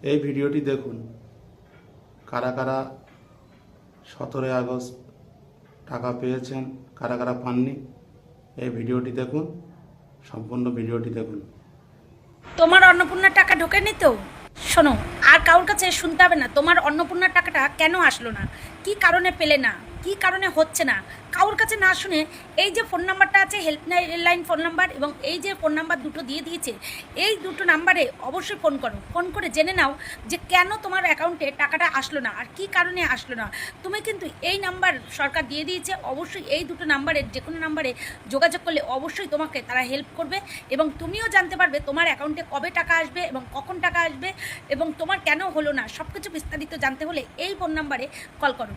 এই ভিডিওটি দেখুন, কারা কারা 17 আগস্ট টাকা পেয়েছেন, কারা কারা পাননি। এই ভিডিওটি দেখুন, সম্পূর্ণ ভিডিওটি দেখুন। তোমার অন্নপূর্ণার টাকা ঢোকেনি তো? শোনো, আর কারোর কাছে শুনতে হবে না তোমার অন্নপূর্ণার টাকাটা কেন আসলো না, কি কারণে পেলে না, কি কারণে হচ্ছে না, কারোর কাছে না শুনে এই যে ফোন নাম্বারটা আছে হেল্পলাইন ফোন নাম্বার, এবং এই যে ফোন নাম্বার দুটো দিয়ে দিয়েছে, এই দুটো নাম্বারে অবশ্যই ফোন করো। ফোন করে জেনে নাও যে কেন তোমার অ্যাকাউন্টে টাকাটা আসলো না আর কি কারণে আসলো না। তুমি কিন্তু এই নাম্বার সরকার দিয়ে দিয়েছে, অবশ্যই এই দুটো নাম্বারের যে কোনো নাম্বারে যোগাযোগ করলে অবশ্যই তোমাকে তারা হেল্প করবে, এবং তুমিও জানতে পারবে তোমার অ্যাকাউন্টে কবে টাকা আসবে এবং কখন টাকা আসবে এবং তোমার কেন হলো না। সব কিছু বিস্তারিত জানতে হলে এই ফোন নাম্বারে কল করো।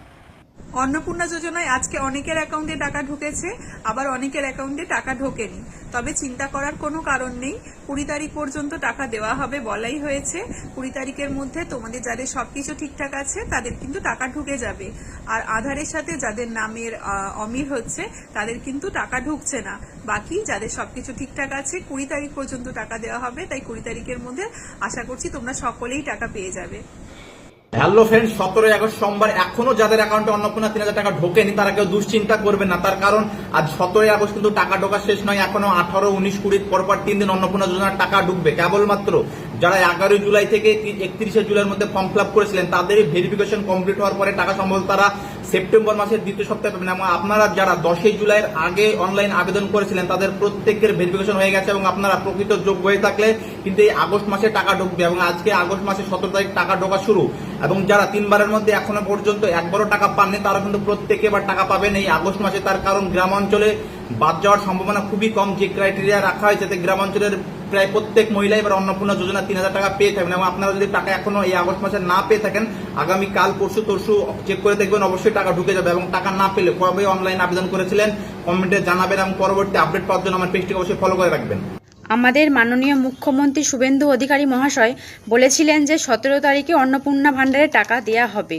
অন্নপূর্ণা যোজনায় আজকে অনেকের অ্যাকাউন্টে টাকা ঢুকেছে, আবার অনেকের অ্যাকাউন্টে টাকা ঢোকেনি। তবে চিন্তা করার কোনো কারণ নেই, 20 তারিখ পর্যন্ত টাকা দেওয়া হবে বলাই হয়েছে। 20 তারিখের মধ্যে তোমাদের যাদের সবকিছু ঠিকঠাক আছে তাদের কিন্তু টাকা ঢুকে যাবে, আর আধারের সাথে যাদের নামের অমিল হচ্ছে তাদের কিন্তু টাকা ঢুকছে না। বাকি যাদের সবকিছু ঠিকঠাক আছে 20 তারিখ পর্যন্ত টাকা দেওয়া হবে, তাই 20 তারিখের মধ্যে আশা করছি তোমরা সকলেই টাকা পেয়ে যাবে। হ্যালো ফ্রেন্ড, 17 আগস্ট সোমবার এখনো যাদের অ্যাকাউন্টে অন্নপূর্ণা 3000 টাকা ঢোকেনি তারা কেউ দুশ্চিন্তা করবে না। তার কারণ আজ 17 আগস্ট কিন্তু টাকা ঢোকা শেষ নয়, এখনো 18, 19, 20 পরপর 3 দিন অন্নপূর্ণা যোজনার টাকা ঢুকবে। কেবলমাত্র যারা 11 জুলাই থেকে 31 জুলাইয়ের মধ্যে ফর্ম ফিল আপ করেছিলেন তাদেরই ভেরিফিকেশন কমপ্লিট হওয়ার পরে টাকা সম্ভবত তারা সেপ্টেম্বর মাসের দ্বিতীয় সপ্তাহে পাবেন। এবং আপনারা যারা 10 জুলাইয়ের আগে অনলাইন আবেদন করেছিলেন তাদের প্রত্যেকের ভেরিফিকেশন হয়ে গেছে, এবং আপনারা প্রকৃত যোগ্য হয়ে থাকলে কিন্তু এই আগস্ট মাসে টাকা ঢুকবে। এবং আজকে আগস্ট মাসে 17 তারিখ টাকা ঢোকা শুরু, এবং যারা 3 বারের মধ্যে এখনো পর্যন্ত একবারও টাকা পাননি তারা কিন্তু প্রত্যেকে এবার টাকা পাবেন এই আগস্ট মাসে। তার কারণ গ্রামাঞ্চলে বাদ যাওয়ার সম্ভাবনা খুবই কম। যে ক্রাইটেরিয়া রাখা হয়েছে তাতে গ্রামাঞ্চলের প্রায় প্রত্যেক মহিলা এবার অন্নপূর্ণা যোজনা 3000 টাকা পেয়ে থাকবেন। এবং আপনারা যদি টাকা এখনো এই আগস্ট মাসে না পেয়ে থাকেন, আগামী কাল পরশু চেক করে দেখবেন, অবশ্যই টাকা ঢুকে যাবে। এবং টাকা না পেলে কবে অনলাইন আবেদন করেছিলেন কমেন্টে জানাবেন, এবং পরবর্তী আপডেট পাওয়ার জন্য আমার পেজটিকে অবশ্যই ফলো করে রাখবেন। আমাদের মাননীয় মুখ্যমন্ত্রী শুভেন্দু অধিকারী মহাশয় বলেছিলেন যে 17 তারিখে অন্নপূর্ণা ভাণ্ডারে টাকা দেয়া হবে।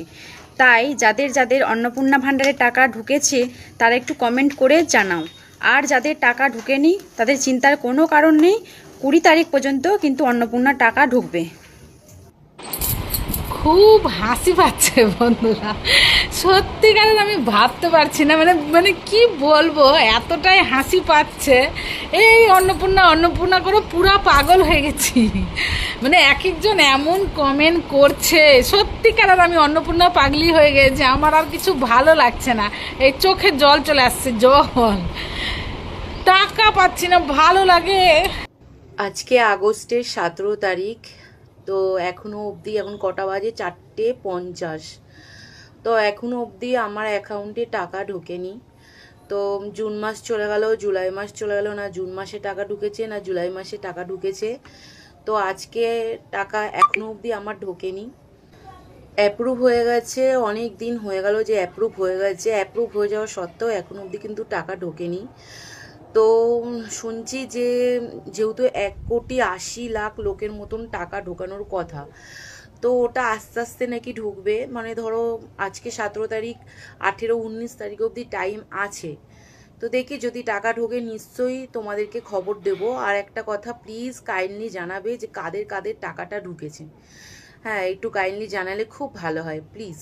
তাই যাদের যাদের অন্নপূর্ণা ভাণ্ডারে টাকা ঢুকেছে তারা একটু কমেন্ট করে জানাও। আর যাদের টাকা ঢুকেনি তাদের চিন্তার কোনো কারণ নেই, 20 তারিখ পর্যন্ত কিন্তু অন্নপূর্ণা টাকা ঢুকবে। খুব হাসি পাচ্ছে বন্ধুরা, সত্যিকারের আমি ভাবতে পারছি না, মানে কি বলবো, এতটাই হাসি পাচ্ছে। এই অন্নপূর্ণা করে পুরা পাগল হয়ে গেছি। মানে এক একজন এমন কমেন্ট করছে, সত্যিকারের আমি অন্নপূর্ণা পাগলি হয়ে গেছি। আমার আর কিছু ভালো লাগছে না, এই চোখে জল চলে আসছে, জল। টাকা পাচ্ছি না, ভালো লাগে। আজকে আগস্টের 17 তারিখ, তো এখনও অবধি, এখন কটা বাজে, 4:50। তো এখনও অবধি আমার অ্যাকাউন্টে টাকা ঢোকেনি। তো জুন মাস চলে গেল, জুলাই মাস চলে গেল, না জুন মাসে টাকা ঢুকেছে না জুলাই মাসে টাকা ঢুকেছে। তো আজকে টাকা এখনও অবধি আমার ঢোকেনি। অ্যাপ্রুভ হয়ে গেছে, অনেক দিন হয়ে গেল যে অ্যাপ্রুভ হয়ে গেছে, অ্যাপ্রুভ হয়ে যাওয়া সত্ত্বেও এখনও অবধি কিন্তু টাকা ঢোকেনি। তো শুনছি যে যেহেতু 1,80,00,000 লোকের মতন টাকা ঢোকানোর কথা, তো ওটা আস্তে আস্তে নাকি ঢুকবে। মানে ধরো আজকে 17 তারিখ, 18, 19 তারিখ অবধি টাইম আছে। তো দেখি যদি টাকা ঢোকে নিশ্চয়ই তোমাদেরকে খবর দেব। আর একটা কথা, প্লিজ কাইন্ডলি জানাবে যে কাদের কাদের টাকাটা ঢুকেছে। হ্যাঁ, একটু কাইন্ডলি জানালে খুব ভালো হয় প্লিজ।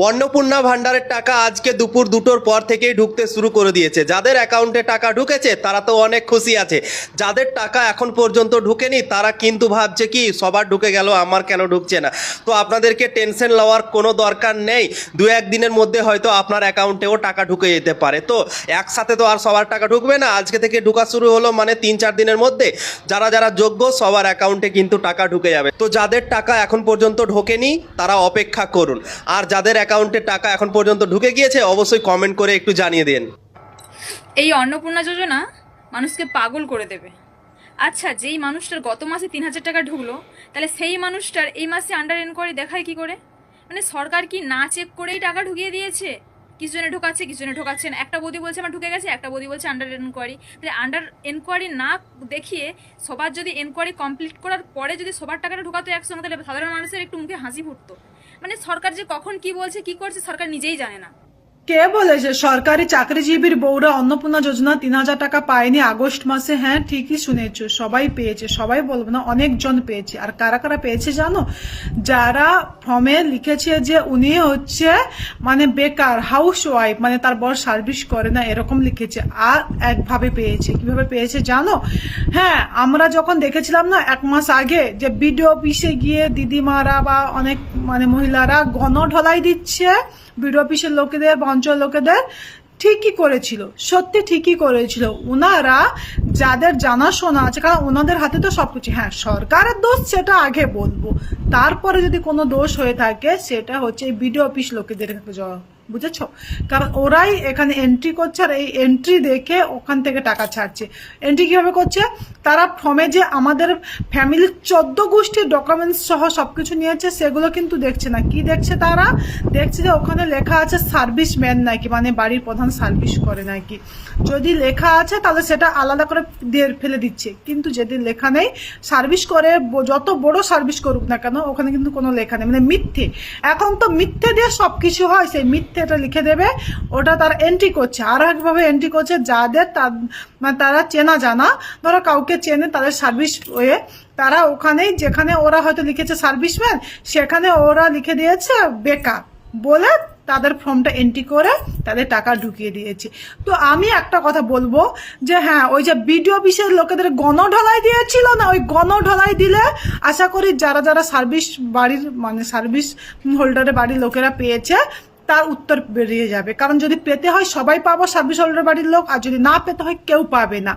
অন্নপূর্ণা ভান্ডারের টাকা আজকে দুপুর 2টোর পর থেকেই ঢুকতে শুরু করে দিয়েছে। যাদের অ্যাকাউন্টে টাকা ঢুকেছে তারা তো অনেক খুশি আছে, যাদের টাকা এখন পর্যন্ত ঢুকেনি তারা কিন্তু ভাবছে কি সবার ঢুকে গেল, আমার কেন ঢুকছে না। তো আপনাদেরকে টেনশন লওয়ার কোনো দরকার নেই, 2-1 দিনের মধ্যে হয়তো আপনার অ্যাকাউন্টেও টাকা ঢুকে যেতে পারে। তো একসাথে তো আর সবার টাকা ঢুকবে না, আজকে থেকে ঢুকা শুরু হলো, মানে 3-4 দিনের মধ্যে যারা যারা যোগ্য সবার অ্যাকাউন্টে কিন্তু টাকা ঢুকে যাবে। তো যাদের টাকা এখন পর্যন্ত ঢোকেনি তারা অপেক্ষা করুন, আর যাদের অ্যাকাউন্টে টাকা এখন পর্যন্ত ঢুকে গিয়েছে অবশ্যই কমেন্ট করে একটু জানিয়ে দিন। এই অন্নপূর্ণা যোজনা মানুষকে পাগল করে দেবে। আচ্ছা, যেই মানুষটার গত মাসে 3000 টাকা ঢুকলো, তাহলে সেই মানুষটার এই মাসে আন্ডার এনকোয়ারি দেখায় কি করে? মানে সরকার কি না চেক করেই টাকা ঢুকিয়ে দিয়েছে? কিছু জনে ঢোকাচ্ছে, কিছু জনে ঢোকাচ্ছে না। একটা বৌদি বলছে আমার ঢুকে গেছে, একটা বৌদি বলছে আন্ডার এনকোয়ারি। তাহলে আন্ডার এনকোয়ারি না দেখিয়ে সবার যদি এনকোয়ারি কমপ্লিট করার পরে যদি সবার টাকাটা ঢোকাতো একসঙ্গে, তাহলে সাধারণ মানুষের একটু মুখে হাসি ফুটতো। মানে সরকার যে কখন কি বলছে কি করছে সরকার নিজেই জানে না। কে বলেছে সরকারি চাকরিজীবীর বউরা অন্নপূর্ণা যোজনা 3,000 টাকা পায়নি আগস্ট মাসে? হ্যাঁ, ঠিকই শুনেছো, সবাই পেয়েছে, সবাই বলবো না, অনেকজন পেয়েছে। আর কারা কারা পেয়েছে জানো? যারা ফর্মে লিখেছে যে উনি হচ্ছে মানে বেকার, হাউস ওয়াইফ, মানে তার বর সার্ভিস করে না, এরকম লিখেছে, আর একভাবে পেয়েছে। কিভাবে পেয়েছে জানো? হ্যাঁ, আমরা যখন দেখেছিলাম না 1 মাস আগে যে বিডিও অফিসে গিয়ে দিদিমারা বা অনেক মানে মহিলারা গণঢলাই দিচ্ছে বিডিও অফিসের লোকেদের বা অঞ্চল লোকেদের, ঠিকই করেছিল, সত্যি ঠিকই করেছিল। ওনারা যাদের জানাশোনা আছে, কারণ ওনাদের হাতে তো সবকিছু, হ্যাঁ সরকারের দোষ সেটা আগে বলবো, তারপরে যদি কোনো দোষ হয়ে থাকে সেটা হচ্ছে এই বিডিও অফিস লোকেদের, বুঝেছো? কারণ ওরাই এখানে এন্ট্রি করছে, আর এই এন্ট্রি দেখে ওখান থেকে টাকা ছাড়ছে। এন্ট্রি কিভাবে করছে? তারা ফর্মে যে আমাদের ফ্যামিলির 14 গোষ্ঠীর ডকুমেন্টস সহ সবকিছু নিয়েছে সেগুলো কিন্তু দেখছে না। কি দেখছে? তারা দেখছে যে ওখানে লেখা আছে সার্ভিসম্যান নাকি, মানে বাড়ির প্রধান সার্ভিস করে নাকি। যদি লেখা আছে তাহলে সেটা আলাদা করে দিয়ে ফেলে দিচ্ছে, কিন্তু যেদিন লেখা নেই, সার্ভিস করে যত বড় সার্ভিস করুক না কেন ওখানে কিন্তু কোনো লেখা নেই, মানে মিথ্যে। এখন তো মিথ্যে দিয়ে সবকিছু হয়, সেই মিথ্যেটা লিখে দেবে, ওটা তারা এন্ট্রি করছে। আর একভাবে এন্ট্রি করছে যাদের মানে তারা চেনা জানা, ধরো কাউকে চেনে, তাদের সার্ভিস হয়ে তারা ওখানেই, যেখানে ওরা হয়তো লিখেছে সার্ভিসম্যান, সেখানে ওরা লিখে দিয়েছে বেকার বলে তাদের ফর্মটা এন্ট্রি করে তাদের টাকা ঢুকিয়ে দিয়েছে। তো আমি একটা কথা বলবো যে হ্যাঁ, ওই যে বিডিও অফিসের লোকেদের গণঢলাই দিয়েছিল না, ওই গণঢলাই দিলে আশা করি যারা যারা সার্ভিস বাড়ির মানে সার্ভিস হোল্ডারের বাড়ির লোকেরা পেয়েছে তার উত্তর বেরিয়ে যাবে। কারণ যদি পেতে হয় সবাই পাবো, সার্ভিস হোল্ডার বাড়ির লোক, আর যদি না পেতে হয় কেউ পাবে না।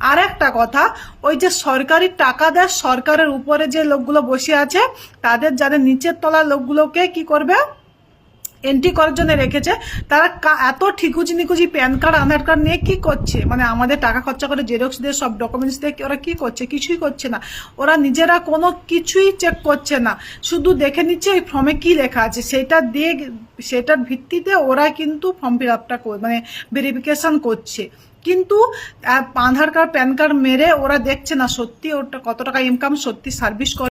আর একটা কথা, ওই যে সরকারি টাকা দেয়, সরকারের উপরে যে লোকগুলো বসে আছে তাদের যাদের নিচের তলার লোকগুলোকে কি করবে, এন্ট্রি করার জন্য রেখেছে। তারা এত ঠিকুজি নিকুজি প্যান কার্ড আধার কার্ড নিয়ে কি করছে, মানে আমাদের টাকা খরচা করে জেরক্স দিয়ে সব ডকুমেন্টস দিয়ে ওরা কি করছে? কিছুই করছে না। ওরা নিজেরা কোনো কিছুই চেক করছে না, শুধু দেখে নিচ্ছে ওই ফর্মে কি লেখা আছে, সেটা দিয়ে সেটার ভিত্তিতে ওরা কিন্তু ফর্ম ফিল আপটা মানে ভেরিফিকেশন করছে। কিন্তু আধার কার্ড প্যান কার্ড মেরে ওরা দেখছে না সত্যি ওটা কত টাকা ইনকাম, সত্যি সার্ভিস